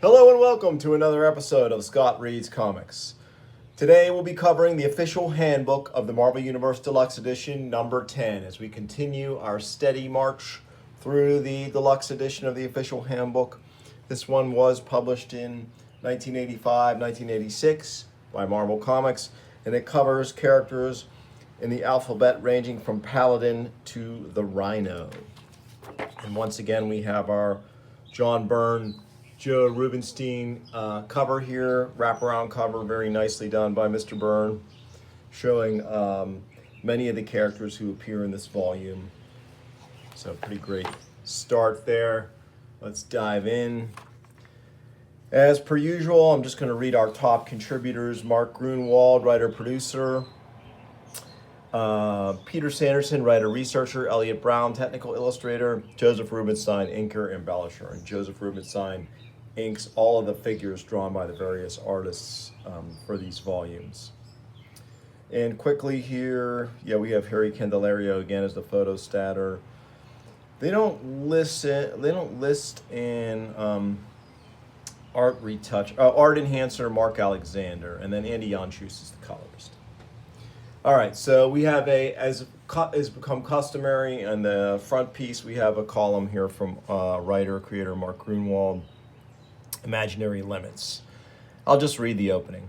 Hello and welcome to another episode of Scott Reads Comics. Today we'll be covering the official handbook of the Marvel Universe Deluxe Edition number 10 as we continue our steady march through the deluxe edition of the official handbook. This one was published in 1985, 1986 by Marvel Comics, and it covers characters in the alphabet ranging from Paladin to the Rhino. And once again we have our John Byrne, Joe Rubenstein cover here, wraparound cover, very nicely done by Mr. Byrne, showing many of the characters who appear in this volume. So pretty great start there. Let's dive in. As per usual, I'm just going to read our top contributors. Mark Grunwald, writer-producer. Peter Sanderson, writer-researcher. Elliot Brown, technical illustrator. Joseph Rubenstein, inker, embellisher. And Joseph Rubenstein inks all of the figures drawn by the various artists for these volumes. And quickly here, we have Harry Candelario again as the photo statter. They don't list in art enhancer Mark Alexander, and then Andy Janschus is the colorist. All right, so we have as become customary, on the front piece we have a column here from writer-creator Mark Grunwald, Imaginary Limits. I'll just read the opening.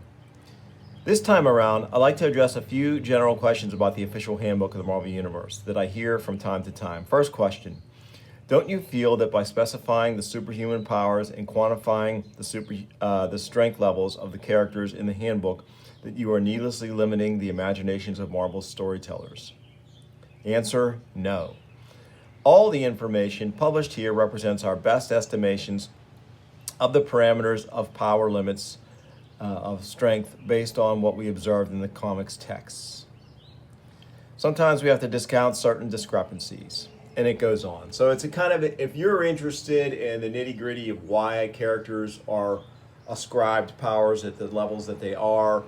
This time around, I'd like to address a few general questions about the official handbook of the Marvel Universe that I hear from time to time. First question, don't you feel that by specifying the superhuman powers and quantifying the strength levels of the characters in the handbook that you are needlessly limiting the imaginations of Marvel's storytellers? Answer, no. All the information published here represents our best estimations of the parameters of power limits of strength based on what we observed in the comics texts. Sometimes we have to discount certain discrepancies, and it goes on. So it's a kind of, if you're interested in the nitty-gritty of why characters are ascribed powers at the levels that they are,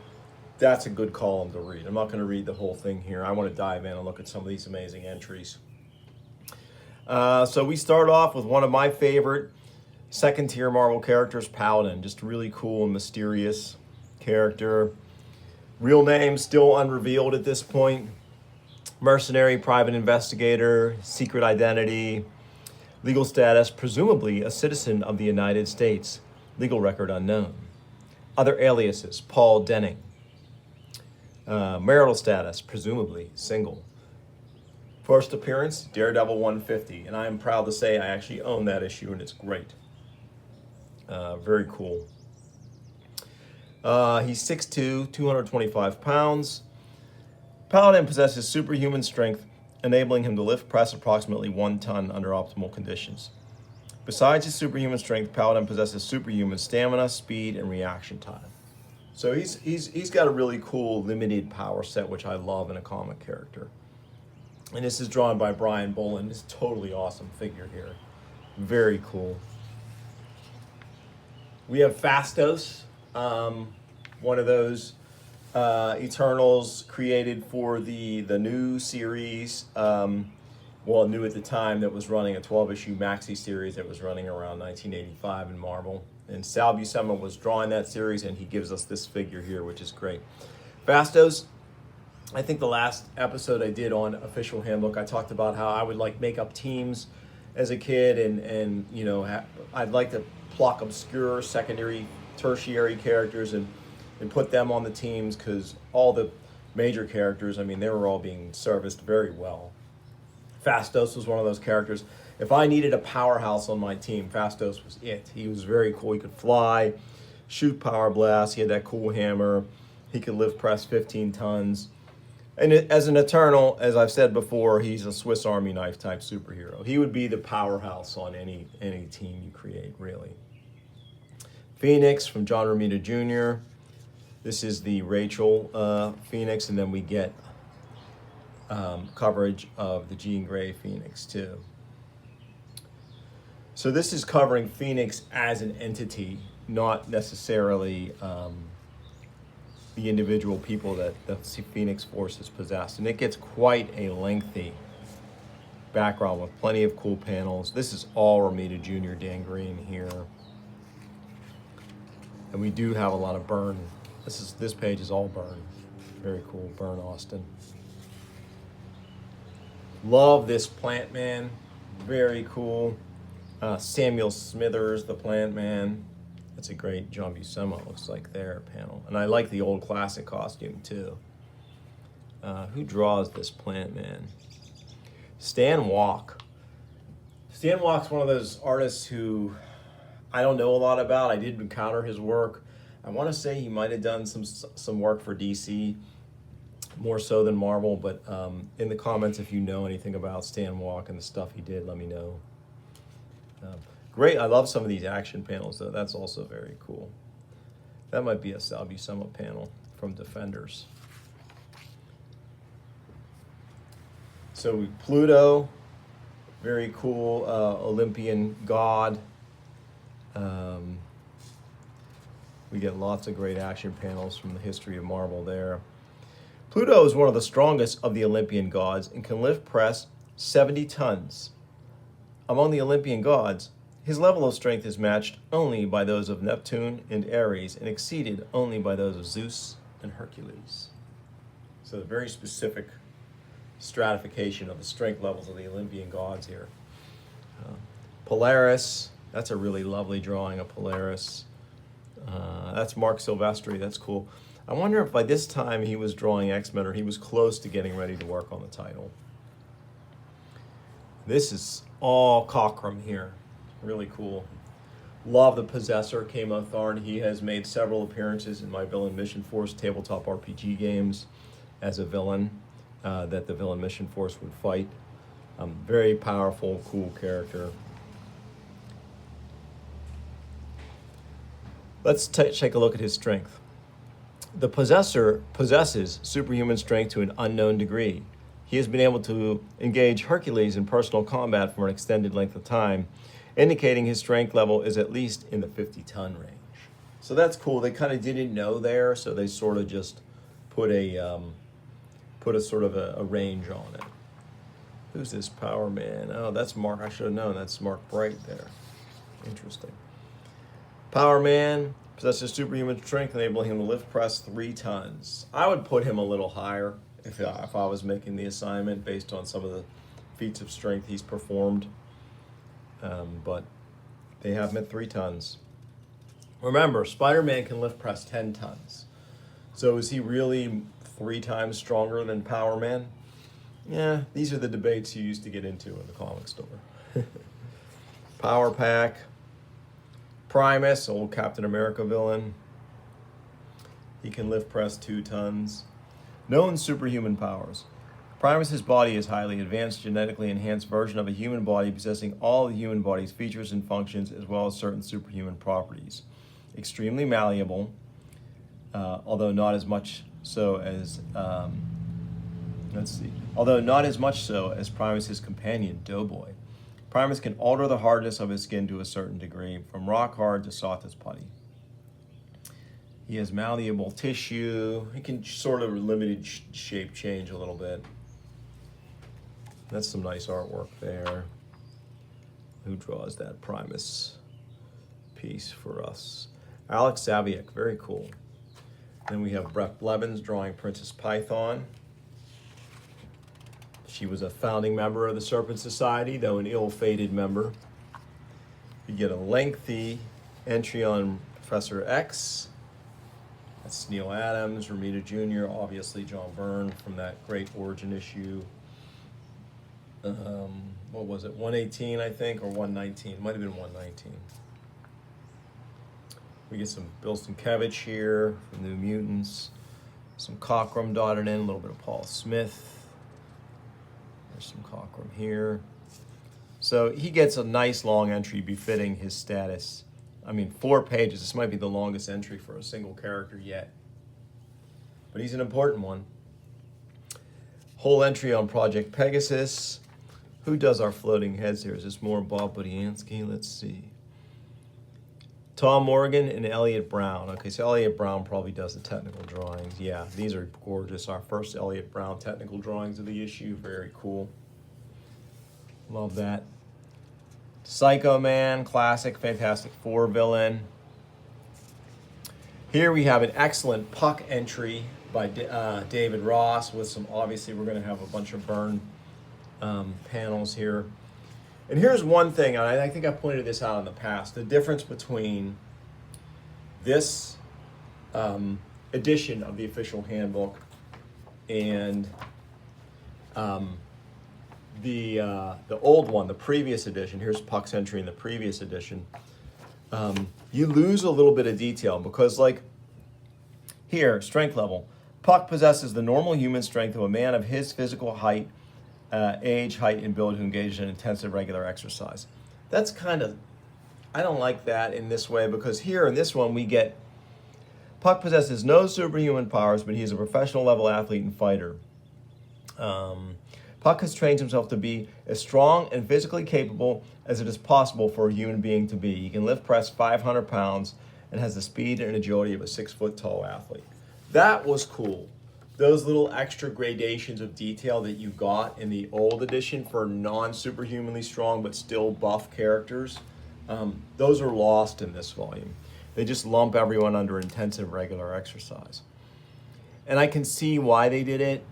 that's a good column to read. I'm not going to read the whole thing here. I want to dive in and look at some of these amazing entries. So we start off with one of my favorite second-tier Marvel characters, Paladin. Just really cool and mysterious character. Real name still unrevealed at this point. Mercenary, private investigator, secret identity, legal status, presumably a citizen of the United States. Legal record unknown. Other aliases, Paul Denning. Marital status, presumably single. First appearance, Daredevil 150. And I am proud to say I actually own that issue, and it's great. Very cool. He's 6'2", 225 pounds. Paladin possesses superhuman strength, enabling him to lift press approximately 1 ton under optimal conditions. Besides his superhuman strength, Paladin possesses superhuman stamina, speed, and reaction time. So he's got a really cool limited power set, which I love in a comic character. And this is drawn by Brian Bolland. It's a totally awesome figure here. Very cool. We have Phastos, one of those Eternals created for the new series, new at the time, that was running a 12-issue maxi series that was running around 1985 in Marvel. And Sal Buscema was drawing that series, and he gives us this figure here, which is great. Phastos, I think the last episode I did on Official Handbook, I talked about how I would make up teams as a kid, and I'd like to pluck obscure secondary, tertiary characters and put them on the teams, because all the major characters, they were all being serviced very well. Phastos was one of those characters. If I needed a powerhouse on my team, Phastos was it. He was very cool. He could fly, shoot power blasts. He had that cool hammer. He could lift press 15 tons. And as an Eternal, as I've said before, he's a Swiss Army knife type superhero. He would be the powerhouse on any team you create, really. Phoenix from John Romita Jr. This is the Rachel Phoenix, and then we get coverage of the Jean Grey Phoenix too. So this is covering Phoenix as an entity, not necessarily the individual people that the Phoenix forces possess. And it gets quite a lengthy background with plenty of cool panels. This is all Romita Jr. Dan Green here. And we do have a lot of Byrne. This page is all Byrne. Very cool, Byrne Austin. Love this Plant Man, very cool. Samuel Smithers, the Plant Man. That's a great John Buscema, looks like there, panel. And I like the old classic costume too. Who draws this Plant Man? Stan Walk. Stan Walk's one of those artists who I don't know a lot about. I did encounter his work. I want to say he might have done some work for DC, more so than Marvel, but in the comments, if you know anything about Stan Walk and the stuff he did, let me know. Great, I love some of these action panels though. That's also very cool. That might be a Sal Buscema panel from Defenders. So Pluto, very cool, Olympian god. We get lots of great action panels from the history of Marvel there. Pluto is one of the strongest of the Olympian gods and can lift press 70 tons. Among the Olympian gods, his level of strength is matched only by those of Neptune and Ares and exceeded only by those of Zeus and Hercules. So a very specific stratification of the strength levels of the Olympian gods here. Polaris, that's a really lovely drawing of Polaris. That's Mark Silvestri, that's cool. I wonder if by this time he was drawing X-Men or he was close to getting ready to work on the title. This is all Cockrum here, really cool. Love the Possessor, Kamo Tharn. He has made several appearances in my Villain Mission Force tabletop RPG games as a villain that the Villain Mission Force would fight. Very powerful, cool character. Let's take a look at his strength. The Possessor possesses superhuman strength to an unknown degree. He has been able to engage Hercules in personal combat for an extended length of time, indicating his strength level is at least in the 50-ton range. So that's cool. They kind of didn't know there, so they sort of just put a sort of a range on it. Who's this Power Man? Oh, that's Mark. I should have known. That's Mark Bright there. Interesting. Power Man possesses superhuman strength, enabling him to lift press 3 tons. I would put him a little higher if I was making the assignment based on some of the feats of strength he's performed. But they have him at 3 tons. Remember, Spider-Man can lift press 10 tons. So is he really 3 times stronger than Power Man? Yeah, these are the debates you used to get into in the comic store. Power Pack. Primus, old Captain America villain. He can lift press 2 tons. Known superhuman powers. Primus's body is highly advanced, genetically enhanced version of a human body possessing all the human body's features and functions as well as certain superhuman properties. Extremely malleable, although not as much so as Primus's companion, Doughboy. Primus can alter the hardness of his skin to a certain degree, from rock hard to soft as putty. He has malleable tissue. He can sort of limited shape change a little bit. That's some nice artwork there. Who draws that Primus piece for us? Alex Saviuk, very cool. Then we have Brett Blevins drawing Princess Python. She was a founding member of the Serpent Society, though an ill-fated member. You get a lengthy entry on Professor X. That's Neil Adams, Romita Jr., obviously John Byrne from that great Origin issue. What was it, 118, I think, or 119? Might have been 119. We get some Bill Sienkiewicz here from New Mutants. Some Cockrum dotted in, a little bit of Paul Smith. There's some Cockrum here. So he gets a nice long entry befitting his status. I mean, 4 pages. This might be the longest entry for a single character yet. But he's an important one. Whole entry on Project Pegasus. Who does our floating heads here? Is this more Bob Budiansky? Let's see. Tom Morgan and Elliot Brown. Okay, so Elliot Brown probably does the technical drawings. Yeah, these are gorgeous. Our first Elliot Brown technical drawings of the issue. Very cool. Love that. Psycho Man, classic Fantastic Four villain. Here we have an excellent puck entry by David Ross with some, obviously we're going to have a bunch of burn panels here. And here's one thing, and I think I pointed this out in the past, the difference between this edition of the official handbook and the old one, the previous edition. Here's Puck's entry in the previous edition. You lose a little bit of detail because, like here, strength level. Puck possesses the normal human strength of a man of his physical height, age, height, and build who engages in intensive regular exercise. That's kind of, I don't like that in this way because here in this one we get Puck possesses no superhuman powers, but he is a professional level athlete and fighter. Puck has trained himself to be as strong and physically capable as it is possible for a human being to be. He can lift press 500 pounds and has the speed and agility of a 6-foot tall athlete. That was cool. Those little extra gradations of detail that you got in the old edition for non-superhumanly strong but still buff characters, those are lost in this volume. They just lump everyone under intensive regular exercise. And I can see why they did it,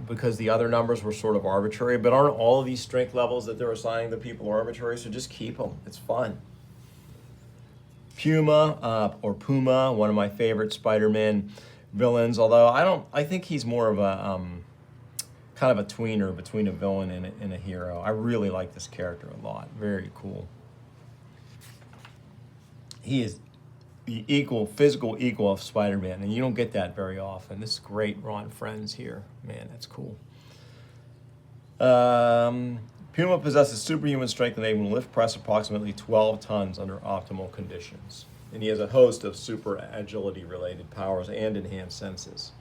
because the other numbers were sort of arbitrary, but aren't all of these strength levels that they're assigning the people arbitrary? So just keep them. It's fun. Puma, or Puma, one of my favorite Spider-Man villains, although I think he's more of a kind of a tweener between a villain and a hero. I really like this character a lot. Very cool. He is the physical equal of Spider-Man, and you don't get that very often. This is great Ron Friends here. Man, that's cool. Puma possesses superhuman strength and able to lift press approximately 12 tons under optimal conditions. And he has a host of super agility-related powers and enhanced senses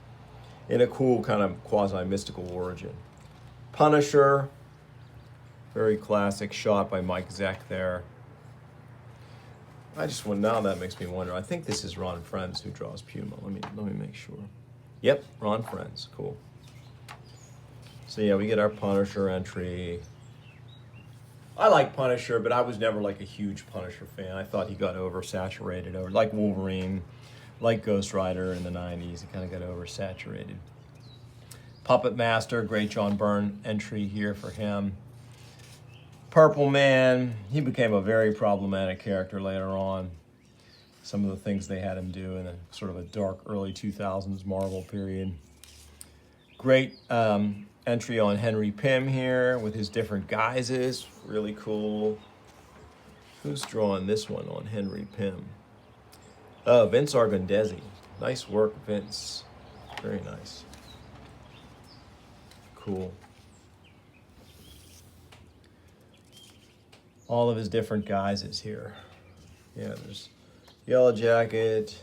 in a cool kind of quasi-mystical origin. Punisher, very classic shot by Mike Zeck there. Now that makes me wonder. I think this is Ron Friends who draws Puma. Let me make sure. Yep, Ron Friends. Cool. So yeah, we get our Punisher entry. I like Punisher, but I was never like a huge Punisher fan. I thought he got oversaturated, like Wolverine, like Ghost Rider in the 90s. He kind of got oversaturated. Puppet Master, great John Byrne entry here for him. Purple Man, he became a very problematic character later on. Some of the things they had him do in a sort of a dark early 2000s Marvel period. Great entry on Henry Pym here with his different guises. Really cool. Who's drawing this one on Henry Pym? Vince Argondesi. Nice work, Vince. Very nice. Cool. All of his different guises here. Yeah, there's Yellow Jacket,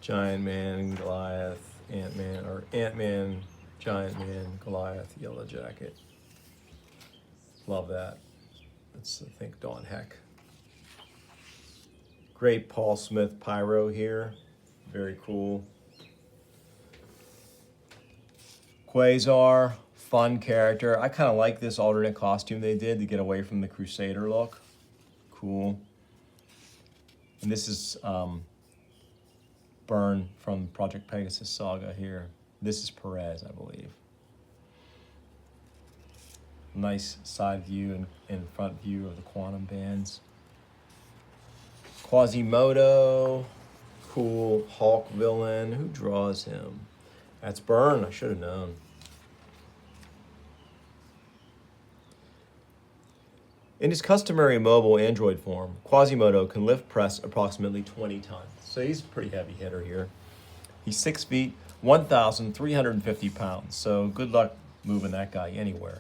Giant Man, Goliath, Ant-Man, Giant Man, Goliath, Yellow Jacket. Love that. That's, I think, Don Heck. Great Paul Smith Pyro here. Very cool. Quasar. Fun character. I kind of like this alternate costume they did to get away from the Crusader look. Cool. And this is Byrne from Project Pegasus Saga here. This is Perez, I believe. Nice side view and front view of the quantum bands. Quasimodo. Cool Hulk villain. Who draws him? That's Byrne. I should have known. In his customary mobile android form, Quasimodo can lift press approximately 20 tons. So he's a pretty heavy hitter here. He's 6 feet, 1,350 pounds. So good luck moving that guy anywhere.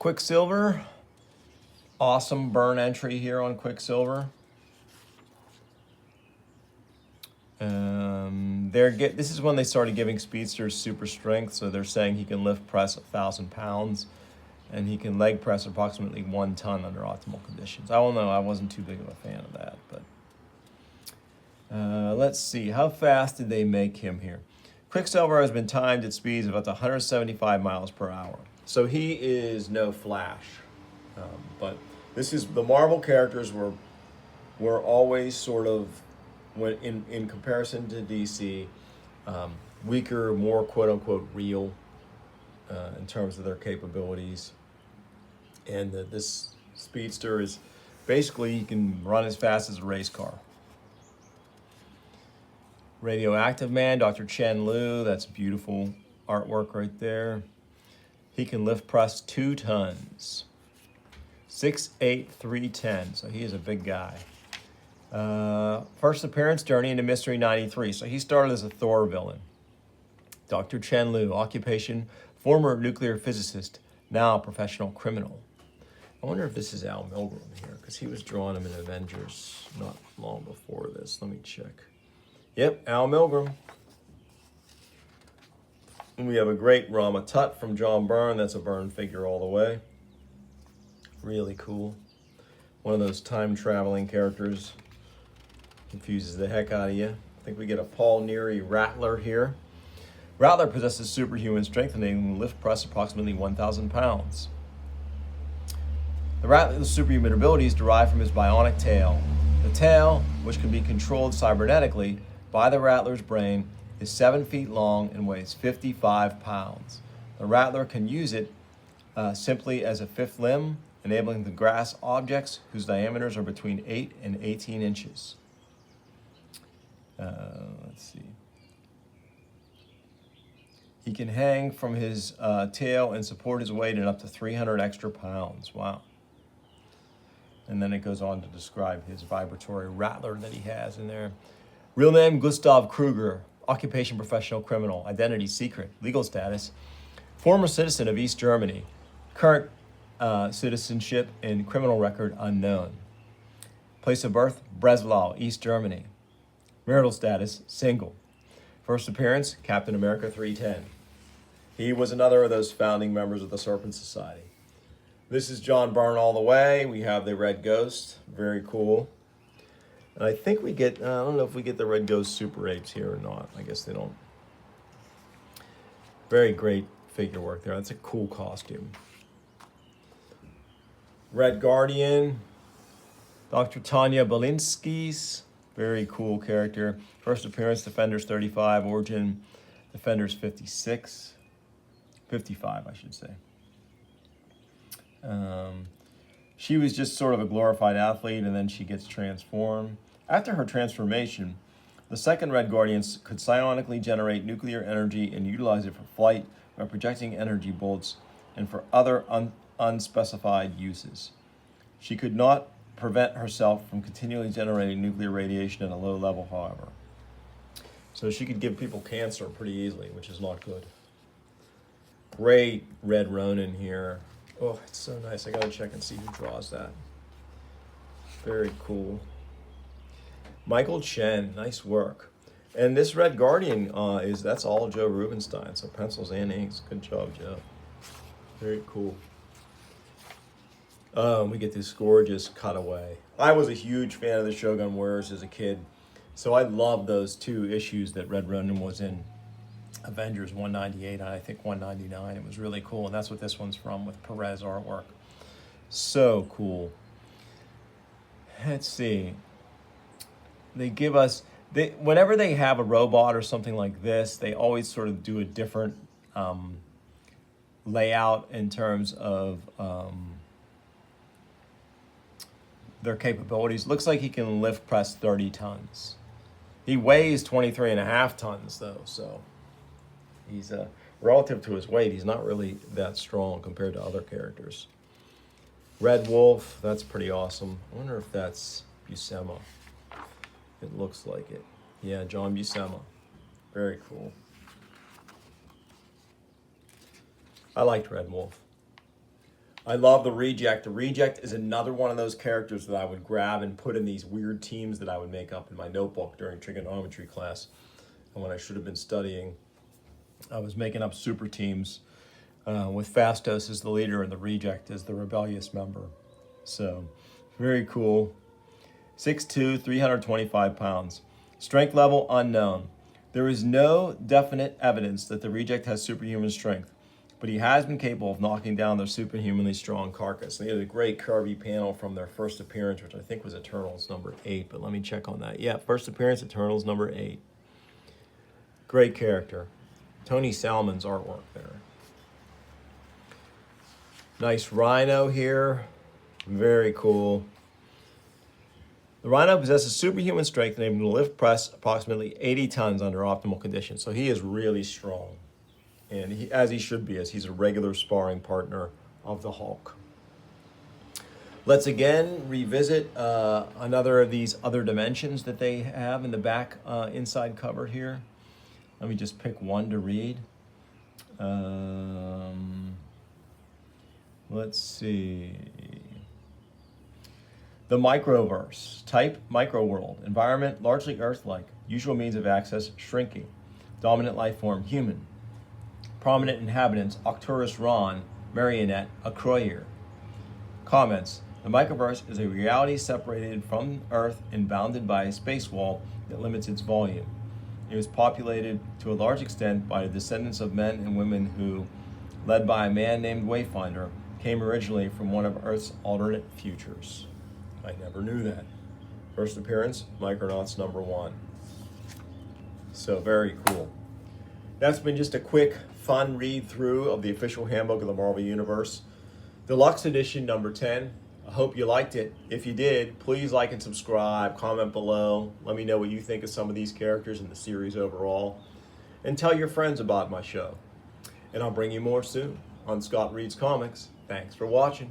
Quicksilver. Awesome Byrne entry here on Quicksilver. This is when they started giving speedsters super strength. So they're saying he can lift press 1,000 pounds. And he can leg press approximately 1 ton under optimal conditions. I don't know, I wasn't too big of a fan of that, but let's see, how fast did they make him here? Quicksilver has been timed at speeds of up to 175 miles per hour. So he is no Flash, but this is, the Marvel characters were were always sort of, when in comparison to DC, weaker, more quote unquote real in terms of their capabilities. And this speedster is basically, you can run as fast as a race car. Radioactive Man, Dr. Chen Liu, that's beautiful artwork right there. He can lift press 2 tons. 6'8", 310, so he is a big guy. First appearance, Journey into Mystery 93, so he started as a Thor villain. Dr. Chen Liu, occupation, former nuclear physicist, now professional criminal. I wonder if this is Al Milgrom here, because he was drawing him in Avengers not long before this. Let me check. Yep, Al Milgrom. And we have a great Rama Tut from John Byrne. That's a Byrne figure all the way. Really cool. One of those time-traveling characters. Confuses the heck out of you. I think we get a Paul Neary Rattler here. Rattler possesses superhuman strength and can lift press approximately 1,000 pounds. The Rattler's superhuman abilities derive from his bionic tail. The tail, which can be controlled cybernetically by the Rattler's brain, is 7 feet long and weighs 55 pounds. The Rattler can use it simply as a fifth limb, enabling him to grasp objects whose diameters are between 8 and 18 inches. Let's see. He can hang from his tail and support his weight at up to 300 extra pounds. Wow. And then it goes on to describe his vibratory rattler that he has in there. Real name, Gustav Kruger. Occupation, professional criminal. Identity, secret. Legal status, former citizen of East Germany. Current citizenship and criminal record, unknown. Place of birth, Breslau, East Germany. Marital status, single. First appearance, Captain America 310. He was another of those founding members of the Serpent Society. This is John Byrne all the way. We have the Red Ghost, very cool. And I think we get, I don't know if we get the Red Ghost Super Apes here or not. I guess they don't. Very great figure work there. That's a cool costume. Red Guardian, Dr. Tanya Belinsky's, very cool character. First appearance, Defenders 35, origin, Defenders 56, 55, I should say. She was just sort of a glorified athlete, and then she gets transformed. After her transformation, the second Red Guardians could psionically generate nuclear energy and utilize it for flight by projecting energy bolts and for other unspecified uses. She could not prevent herself from continually generating nuclear radiation at a low level, however. So she could give people cancer pretty easily, which is not good. Great Red Ronin here. Oh, it's so nice. I gotta check and see who draws that. Very cool. Michael Chen, nice work. And this Red Guardian that's all Joe Rubenstein, so pencils and inks. Good job, Joe. Very cool. We get this gorgeous cutaway. I was a huge fan of the Shogun Warriors as a kid, so I loved those 2 issues that Red Ronin was in. Avengers 198 and I think 199. It was really cool, and that's what this one's from with Perez artwork. So cool. Let's see. They give us, whenever they have a robot or something like this, they always sort of do a different layout in terms of their capabilities. Looks like he can lift press 30 tons. He weighs 23.5 tons though, so he's relative to his weight, he's not really that strong compared to other characters. Red Wolf, that's pretty awesome. I wonder if that's Buscema. It looks like it. Yeah, John Buscema. Very cool. I liked Red Wolf. I love the Reject. The Reject is another one of those characters that I would grab and put in these weird teams that I would make up in my notebook during trigonometry class. And when I should have been studying, I was making up super teams with Fastos as the leader and the Reject as the rebellious member. So, very cool. 6'2", 325 pounds. Strength level unknown. There is no definite evidence that the Reject has superhuman strength. but he has been capable of knocking down their superhumanly strong carcass. And they had a great curvy panel from their first appearance, which I think was Eternals number 8, but let me check on that. Yeah, first appearance, Eternals number 8. Great character. Tony Salmon's artwork there. Nice rhino here. Very cool. The rhino possesses superhuman strength and able to lift press approximately 80 tons under optimal conditions. So he is really strong. And he, as he should be, as he's a regular sparring partner of the Hulk. Let's again revisit another of these other dimensions that they have in the back inside cover here. Let me just pick one to read. Let's see. The microverse. Type, microworld. Environment, largely Earth-like. Usual means of access, shrinking. Dominant life form, human. Prominent inhabitants, Octurus Ron, Marionette, a Croyer. Comments. The microverse is a reality separated from Earth and bounded by a space wall that limits its volume. It was populated to a large extent by the descendants of men and women who, led by a man named Wayfinder, came originally from one of Earth's alternate futures. I never knew that. First appearance, Micronauts number 1. So very cool. That's been just a quick, fun read through of the official handbook of the Marvel Universe. Deluxe edition number 10. I hope you liked it. If you did, please like and subscribe, comment below. Let me know what you think of some of these characters and the series overall. And tell your friends about my show. And I'll bring you more soon on Scott Reads Comics. Thanks for watching.